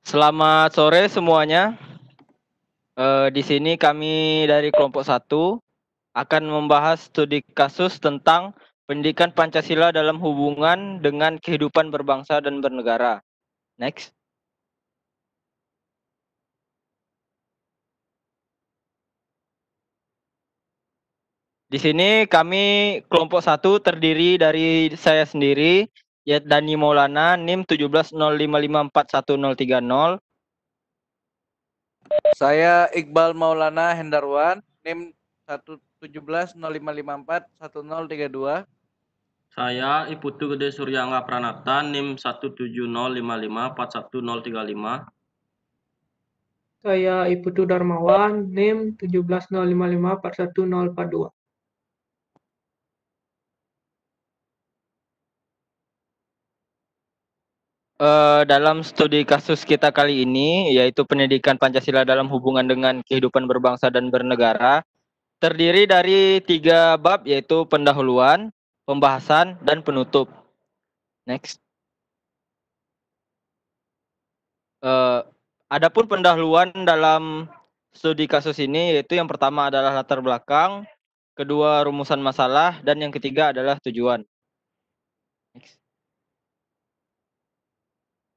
Selamat sore semuanya. Di sini kami dari kelompok 1 akan membahas studi kasus tentang pendidikan Pancasila dalam hubungan dengan kehidupan berbangsa dan bernegara. Next. Di sini kami kelompok 1 terdiri dari saya sendiri, yaitu Dani Maulana, NIM 1705541030. Saya Iqbal Maulana Hendarwan, NIM 11705541032. Saya Iputu Gede Suryangga Pranata, NIM 17055411035. Saya Iputu Darmawan, NIM 17055411042. Dalam studi kasus kita kali ini, yaitu pendidikan Pancasila dalam hubungan dengan kehidupan berbangsa dan bernegara, terdiri dari 3 bab, yaitu pendahuluan, pembahasan, dan penutup. Next. Adapun pendahuluan dalam studi kasus ini, yaitu yang pertama adalah latar belakang, kedua rumusan masalah, dan yang ketiga adalah tujuan. Next.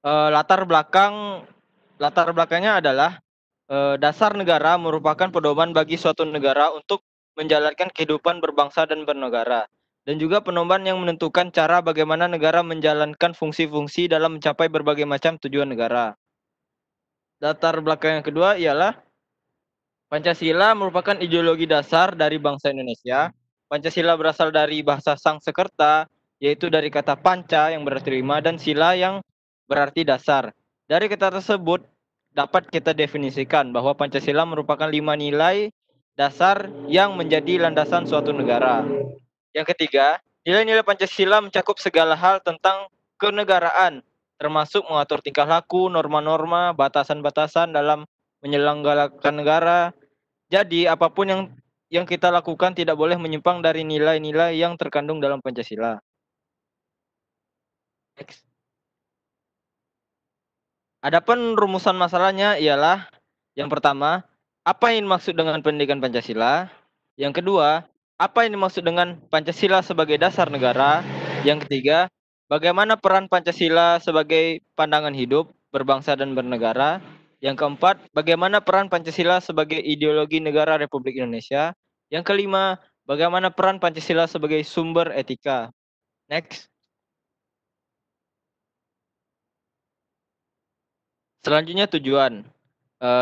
Latar belakangnya adalah dasar negara merupakan pedoman bagi suatu negara untuk menjalankan kehidupan berbangsa dan bernegara, dan juga pedoman yang menentukan cara bagaimana negara menjalankan fungsi-fungsi dalam mencapai berbagai macam tujuan negara. Latar belakang yang kedua ialah Pancasila merupakan ideologi dasar dari bangsa Indonesia. Pancasila berasal dari bahasa Sanskerta, yaitu dari kata panca yang berarti 5 dan sila yang berarti dasar. Dari kata tersebut dapat kita definisikan bahwa Pancasila merupakan 5 nilai dasar yang menjadi landasan suatu negara. Yang ketiga, nilai-nilai Pancasila mencakup segala hal tentang kenegaraan, termasuk mengatur tingkah laku, norma-norma, batasan-batasan dalam menyelenggarakan negara. Jadi, apapun yang kita lakukan tidak boleh menyimpang dari nilai-nilai yang terkandung dalam Pancasila. Next. Adapun rumusan masalahnya ialah yang pertama, apa yang dimaksud dengan pendidikan Pancasila? Yang kedua, apa yang dimaksud dengan Pancasila sebagai dasar negara? Yang ketiga, bagaimana peran Pancasila sebagai pandangan hidup berbangsa dan bernegara? Yang keempat, bagaimana peran Pancasila sebagai ideologi negara Republik Indonesia? Yang kelima, bagaimana peran Pancasila sebagai sumber etika? Next. Selanjutnya tujuan.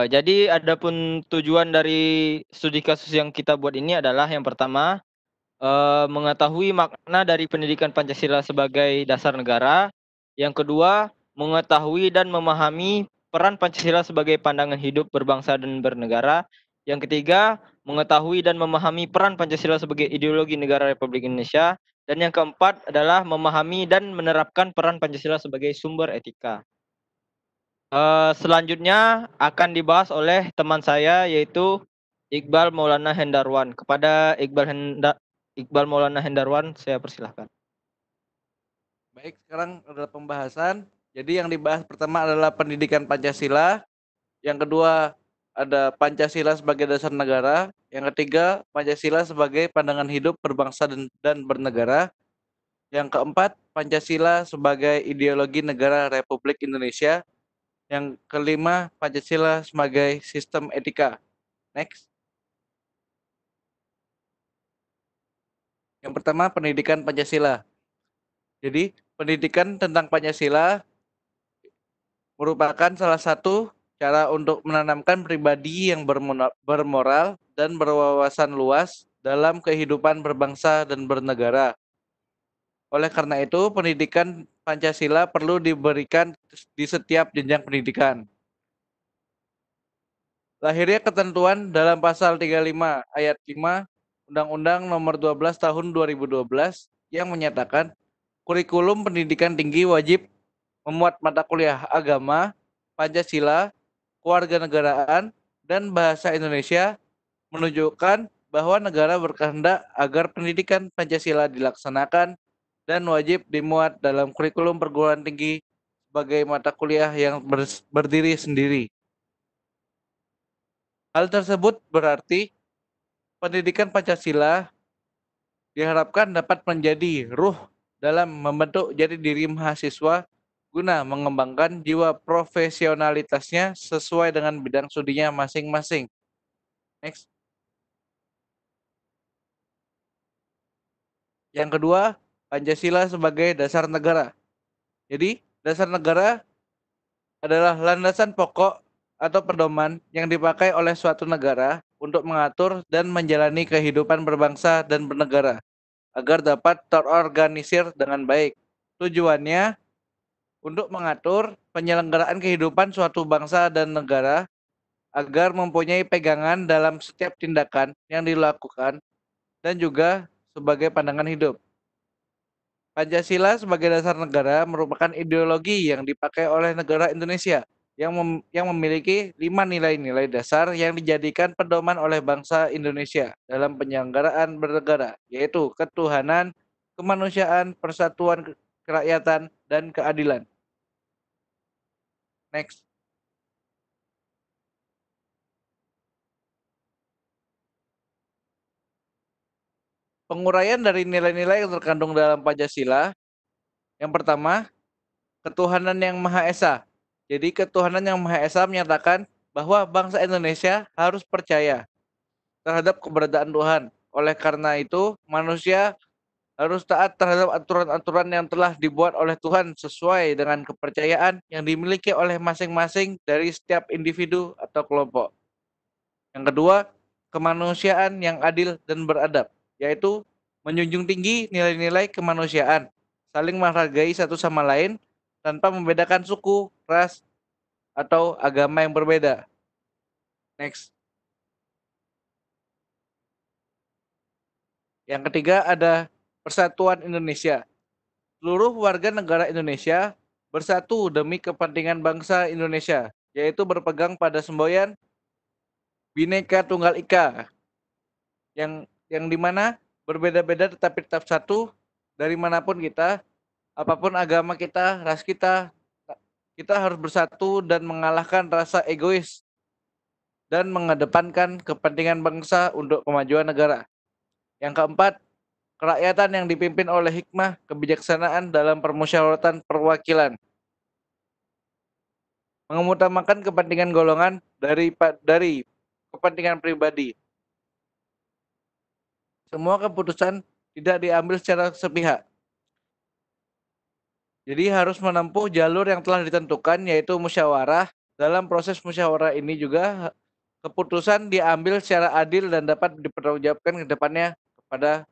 Jadi adapun tujuan dari studi kasus yang kita buat ini adalah yang pertama, mengetahui makna dari pendidikan Pancasila sebagai dasar negara. Yang kedua, mengetahui dan memahami peran Pancasila sebagai pandangan hidup berbangsa dan bernegara. Yang ketiga, mengetahui dan memahami peran Pancasila sebagai ideologi negara Republik Indonesia. Dan yang keempat adalah memahami dan menerapkan peran Pancasila sebagai sumber etika. Selanjutnya akan dibahas oleh teman saya, yaitu Iqbal Maulana Hendarwan. Kepada Iqbal Maulana Hendarwan, saya persilahkan. Baik, sekarang adalah pembahasan. Jadi yang dibahas pertama adalah pendidikan Pancasila. Yang kedua ada Pancasila sebagai dasar negara. Yang ketiga Pancasila sebagai pandangan hidup berbangsa dan bernegara. Yang keempat Pancasila sebagai ideologi negara Republik Indonesia. Yang kelima Pancasila sebagai sistem etika. Next. Yang pertama pendidikan Pancasila. Jadi pendidikan tentang Pancasila merupakan salah satu cara untuk menanamkan pribadi yang bermoral dan berwawasan luas dalam kehidupan berbangsa dan bernegara. Oleh karena itu, pendidikan Pancasila perlu diberikan di setiap jenjang pendidikan. Lahirnya ketentuan dalam pasal 35 ayat 5 Undang-Undang Nomor 12 Tahun 2012 yang menyatakan kurikulum pendidikan tinggi wajib memuat mata kuliah agama, Pancasila, kewarganegaraan, dan bahasa Indonesia, menunjukkan bahwa negara berkehendak agar pendidikan Pancasila dilaksanakan dan wajib dimuat dalam kurikulum perguruan tinggi sebagai mata kuliah yang berdiri sendiri. Hal tersebut berarti pendidikan Pancasila diharapkan dapat menjadi ruh dalam membentuk jati diri mahasiswa guna mengembangkan jiwa profesionalitasnya sesuai dengan bidang studinya masing-masing. Next. Yang kedua, Pancasila sebagai dasar negara. Jadi, dasar negara adalah landasan pokok atau pedoman yang dipakai oleh suatu negara untuk mengatur dan menjalani kehidupan berbangsa dan bernegara agar dapat terorganisir dengan baik. Tujuannya untuk mengatur penyelenggaraan kehidupan suatu bangsa dan negara agar mempunyai pegangan dalam setiap tindakan yang dilakukan dan juga sebagai pandangan hidup. Pancasila sebagai dasar negara merupakan ideologi yang dipakai oleh negara Indonesia yang memiliki 5 nilai-nilai dasar yang dijadikan pedoman oleh bangsa Indonesia dalam penyelenggaraan bernegara, yaitu ketuhanan, kemanusiaan, persatuan kerakyatan, dan keadilan. Next. Penguraian dari nilai-nilai yang terkandung dalam Pancasila. Yang pertama, ketuhanan yang Maha Esa. Jadi ketuhanan yang Maha Esa menyatakan bahwa bangsa Indonesia harus percaya terhadap keberadaan Tuhan. Oleh karena itu, manusia harus taat terhadap aturan-aturan yang telah dibuat oleh Tuhan sesuai dengan kepercayaan yang dimiliki oleh masing-masing dari setiap individu atau kelompok. Yang kedua, kemanusiaan yang adil dan beradab, yaitu menjunjung tinggi nilai-nilai kemanusiaan, saling menghargai satu sama lain tanpa membedakan suku, ras, atau agama yang berbeda. Next. Yang ketiga ada persatuan Indonesia. Seluruh warga negara Indonesia bersatu demi kepentingan bangsa Indonesia, yaitu berpegang pada semboyan Bhinneka Tunggal Ika yang dimana berbeda-beda tetapi tetap satu dari manapun kita, apapun agama kita, ras kita harus bersatu dan mengalahkan rasa egois dan mengedepankan kepentingan bangsa untuk kemajuan negara. Yang keempat, kerakyatan yang dipimpin oleh hikmah kebijaksanaan dalam permusyawaratan perwakilan, mengutamakan kepentingan golongan dari kepentingan pribadi. Semua keputusan tidak diambil secara sepihak. Jadi harus menempuh jalur yang telah ditentukan, yaitu musyawarah. Dalam proses musyawarah ini juga keputusan diambil secara adil dan dapat dipertanggungjawabkan ke depannya kepada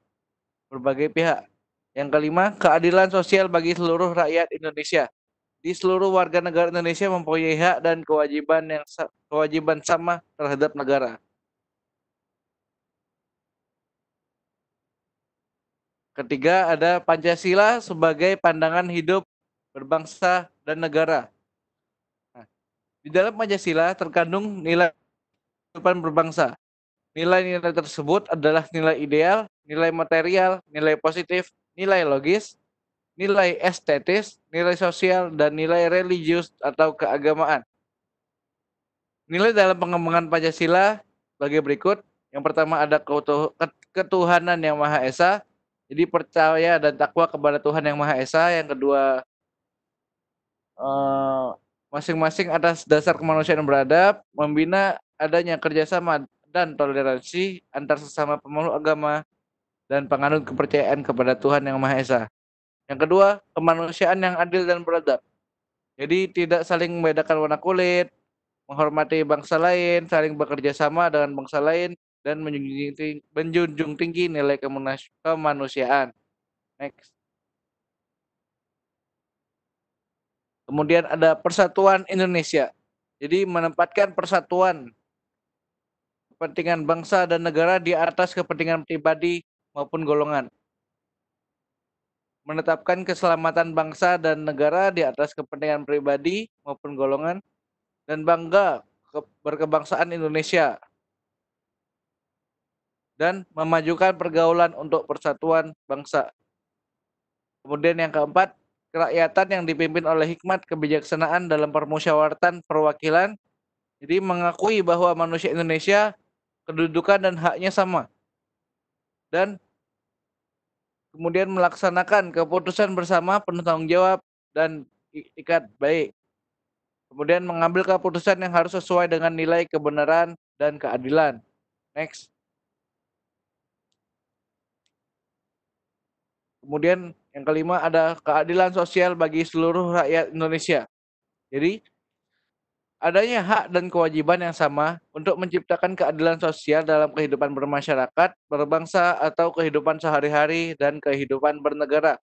berbagai pihak. Yang kelima, keadilan sosial bagi seluruh rakyat Indonesia. Di seluruh warga negara Indonesia mempunyai hak dan kewajiban sama terhadap negara. Ketiga, ada Pancasila sebagai pandangan hidup berbangsa dan negara. Nah, di dalam Pancasila terkandung nilai kehidupan berbangsa. Nilai-nilai tersebut adalah nilai ideal, nilai material, nilai positif, nilai logis, nilai estetis, nilai sosial, dan nilai religius atau keagamaan. Nilai dalam pengembangan Pancasila sebagai berikut. Yang pertama ada ketuhanan yang Maha Esa. Jadi percaya dan takwa kepada Tuhan yang Maha Esa. Yang kedua, masing-masing atas dasar kemanusiaan yang beradab, membina adanya kerjasama dan toleransi antar sesama pemeluk agama dan penganut kepercayaan kepada Tuhan yang Maha Esa. Yang kedua, kemanusiaan yang adil dan beradab. Jadi tidak saling membedakan warna kulit, menghormati bangsa lain, saling bekerja sama dengan bangsa lain, dan menjunjung tinggi nilai kemanusiaan. Next. Kemudian ada persatuan Indonesia. Jadi menempatkan persatuan kepentingan bangsa dan negara di atas kepentingan pribadi maupun golongan. Menetapkan keselamatan bangsa dan negara di atas kepentingan pribadi maupun golongan, dan bangga berkebangsaan Indonesia, dan memajukan pergaulan untuk persatuan bangsa. Kemudian yang keempat, kerakyatan yang dipimpin oleh hikmat kebijaksanaan dalam permusyawaratan perwakilan. Jadi mengakui bahwa manusia Indonesia kedudukan dan haknya sama. Dan kemudian melaksanakan keputusan bersama penuh tanggung jawab dan ikat baik. Kemudian mengambil keputusan yang harus sesuai dengan nilai kebenaran dan keadilan. Next. Kemudian yang kelima ada keadilan sosial bagi seluruh rakyat Indonesia. Jadi adanya hak dan kewajiban yang sama untuk menciptakan keadilan sosial dalam kehidupan bermasyarakat, berbangsa, atau kehidupan sehari-hari dan kehidupan bernegara.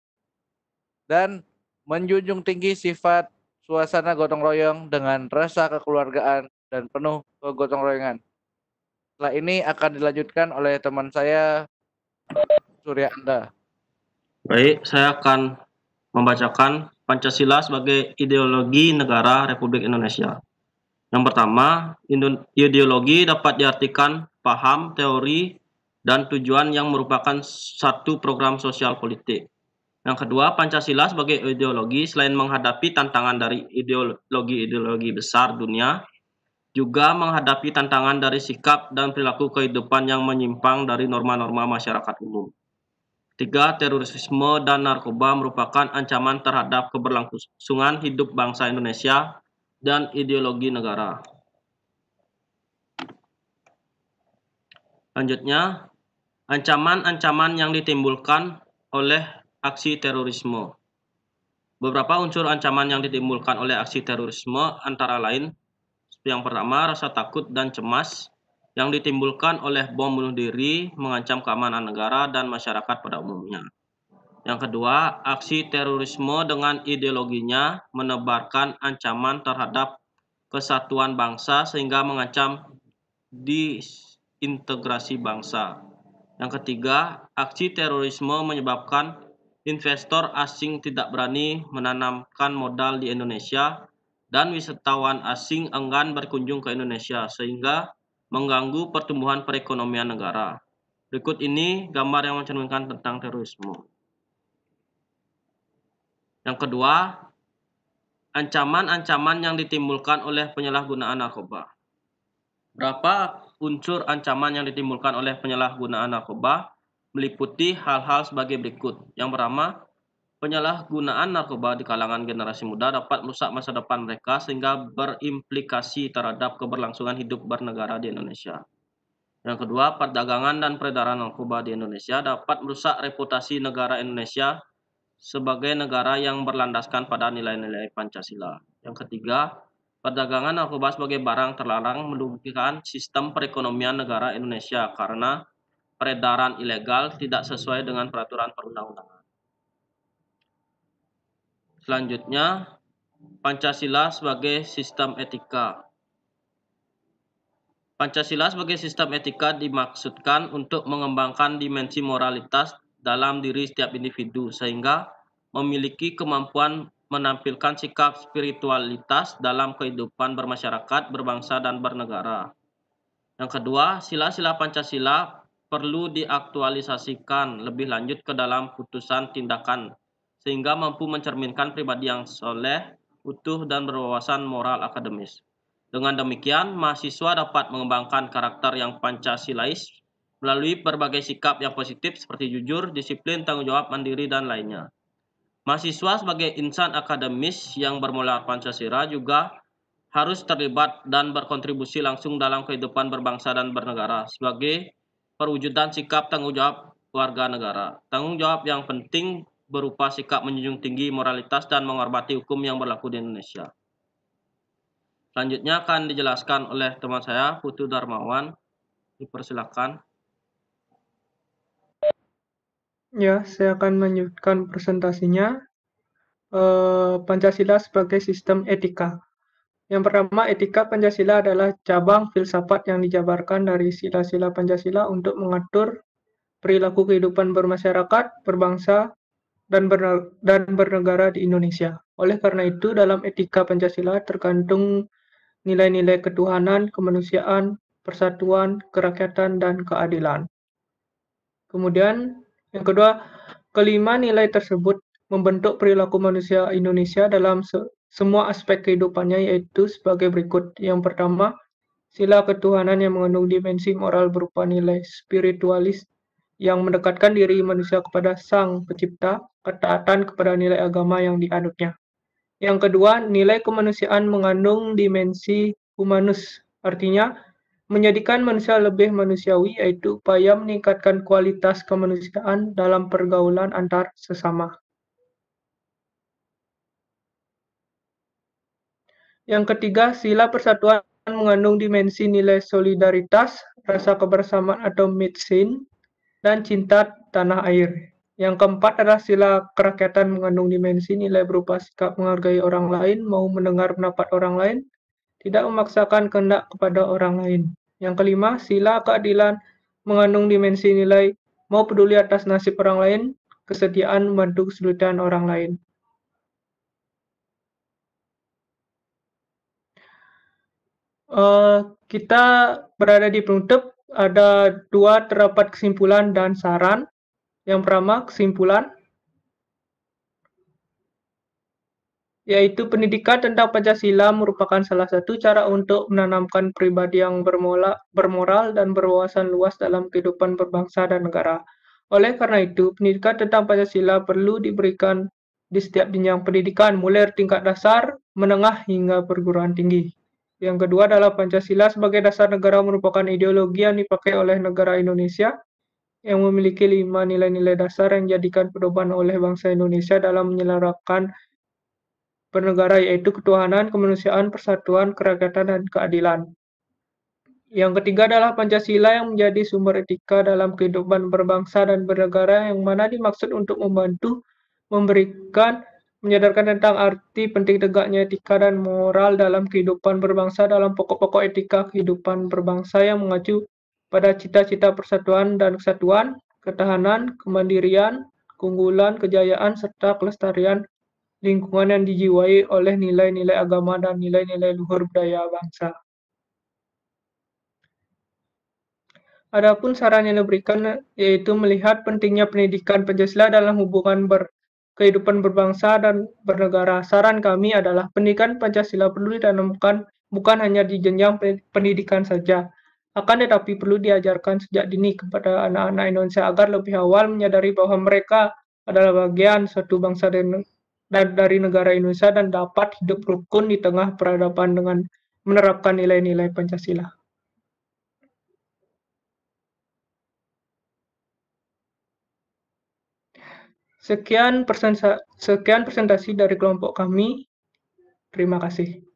Dan menjunjung tinggi sifat suasana gotong royong dengan rasa kekeluargaan dan penuh kegotong royongan. Setelah ini akan dilanjutkan oleh teman saya, Surya Anda. Baik, saya akan membacakan Pancasila sebagai ideologi negara Republik Indonesia. Yang pertama, ideologi dapat diartikan paham, teori, dan tujuan yang merupakan satu program sosial politik. Yang kedua, Pancasila sebagai ideologi selain menghadapi tantangan dari ideologi-ideologi besar dunia, juga menghadapi tantangan dari sikap dan perilaku kehidupan yang menyimpang dari norma-norma masyarakat umum. Tiga, terorisme dan narkoba merupakan ancaman terhadap keberlangsungan hidup bangsa Indonesia dan ideologi negara. Selanjutnya, ancaman-ancaman yang ditimbulkan oleh aksi terorisme. Beberapa unsur ancaman yang ditimbulkan oleh aksi terorisme antara lain, yang pertama, rasa takut dan cemas yang ditimbulkan oleh bom bunuh diri mengancam keamanan negara dan masyarakat pada umumnya. Yang kedua, aksi terorisme dengan ideologinya menebarkan ancaman terhadap kesatuan bangsa sehingga mengancam disintegrasi bangsa. Yang ketiga, aksi terorisme menyebabkan investor asing tidak berani menanamkan modal di Indonesia dan wisatawan asing enggan berkunjung ke Indonesia sehingga mengganggu pertumbuhan perekonomian negara. Berikut ini gambar yang mencerminkan tentang terorisme. Yang kedua, ancaman-ancaman yang ditimbulkan oleh penyalahgunaan narkoba. Berapa unsur ancaman yang ditimbulkan oleh penyalahgunaan narkoba meliputi hal-hal sebagai berikut. Yang pertama, penyalahgunaan narkoba di kalangan generasi muda dapat merusak masa depan mereka sehingga berimplikasi terhadap keberlangsungan hidup bernegara di Indonesia. Yang kedua, perdagangan dan peredaran narkoba di Indonesia dapat merusak reputasi negara Indonesia sebagai negara yang berlandaskan pada nilai-nilai Pancasila. Yang ketiga, perdagangan narkoba sebagai barang terlarang merugikan sistem perekonomian negara Indonesia karena peredaran ilegal tidak sesuai dengan peraturan perundang-undangan. Selanjutnya, Pancasila sebagai sistem etika. Pancasila sebagai sistem etika dimaksudkan untuk mengembangkan dimensi moralitas dalam diri setiap individu sehingga memiliki kemampuan menampilkan sikap spiritualitas dalam kehidupan bermasyarakat, berbangsa, dan bernegara. Yang kedua, sila-sila Pancasila perlu diaktualisasikan lebih lanjut ke dalam putusan tindakan sehingga mampu mencerminkan pribadi yang soleh, utuh, dan berwawasan moral akademis. Dengan demikian, mahasiswa dapat mengembangkan karakter yang Pancasilais melalui berbagai sikap yang positif seperti jujur, disiplin, tanggung jawab, mandiri, dan lainnya. Mahasiswa sebagai insan akademis yang bermoral Pancasila juga harus terlibat dan berkontribusi langsung dalam kehidupan berbangsa dan bernegara sebagai perwujudan sikap tanggung jawab warga negara. Tanggung jawab yang penting berupa sikap menjunjung tinggi moralitas dan menghormati hukum yang berlaku di Indonesia. Selanjutnya akan dijelaskan oleh teman saya, Putu Darmawan. Dipersilakan. Ya, saya akan melanjutkan presentasinya. Pancasila sebagai sistem etika. Yang pertama, etika Pancasila adalah cabang filsafat yang dijabarkan dari sila-sila Pancasila untuk mengatur perilaku kehidupan bermasyarakat, berbangsa, dan bernegara di Indonesia. Oleh karena itu, dalam etika Pancasila terkandung nilai-nilai ketuhanan, kemanusiaan, persatuan, kerakyatan, dan keadilan. Kemudian, yang kedua, kelima nilai tersebut membentuk perilaku manusia Indonesia dalam semua aspek kehidupannya, yaitu sebagai berikut. Yang pertama, sila ketuhanan yang mengandung dimensi moral berupa nilai spiritualis yang mendekatkan diri manusia kepada Sang Pencipta, ketaatan kepada nilai agama yang dianutnya. Yang kedua, nilai kemanusiaan mengandung dimensi humanus, artinya menjadikan manusia lebih manusiawi, yaitu upaya meningkatkan kualitas kemanusiaan dalam pergaulan antar sesama. Yang ketiga, sila persatuan mengandung dimensi nilai solidaritas, rasa kebersamaan atau mitsin, dan cinta tanah air. Yang keempat adalah sila kerakyatan mengandung dimensi nilai berupa sikap menghargai orang lain, mau mendengar pendapat orang lain, tidak memaksakan kehendak kepada orang lain. Yang kelima, sila keadilan mengandung dimensi nilai mau peduli atas nasib orang lain, kesetiaan membantu kesulitan orang lain. Kita berada di penutup, ada dua terdapat kesimpulan dan saran. Yang pertama, kesimpulan, yaitu pendidikan tentang Pancasila merupakan salah satu cara untuk menanamkan pribadi yang bermoral dan berwawasan luas dalam kehidupan berbangsa dan negara. Oleh karena itu, pendidikan tentang Pancasila perlu diberikan di setiap jenjang pendidikan, mulai dari tingkat dasar, menengah, hingga perguruan tinggi. Yang kedua adalah Pancasila sebagai dasar negara merupakan ideologi yang dipakai oleh negara Indonesia yang memiliki 5 nilai-nilai dasar yang dijadikan pedoman oleh bangsa Indonesia dalam menyelenggarakan bernegara, yaitu ketuhanan, kemanusiaan, persatuan, kerakyatan, dan keadilan. Yang ketiga adalah Pancasila yang menjadi sumber etika dalam kehidupan berbangsa dan bernegara, yang mana dimaksud untuk membantu menyadarkan tentang arti penting tegaknya etika dan moral dalam kehidupan berbangsa dalam pokok-pokok etika kehidupan berbangsa yang mengacu pada cita-cita persatuan dan kesatuan, ketahanan, kemandirian, keunggulan, kejayaan, serta kelestarian lingkungan yang dijiwai oleh nilai-nilai agama dan nilai-nilai luhur budaya bangsa. Adapun saran yang diberikan yaitu melihat pentingnya pendidikan Pancasila dalam hubungan kehidupan berbangsa dan bernegara. Saran kami adalah pendidikan Pancasila perlu ditanamkan bukan hanya di jenjang pendidikan saja, akan tetapi perlu diajarkan sejak dini kepada anak-anak Indonesia agar lebih awal menyadari bahwa mereka adalah bagian suatu bangsa dan dari negara Indonesia dan dapat hidup rukun di tengah peradaban dengan menerapkan nilai-nilai Pancasila. Sekian presentasi dari kelompok kami. Terima kasih.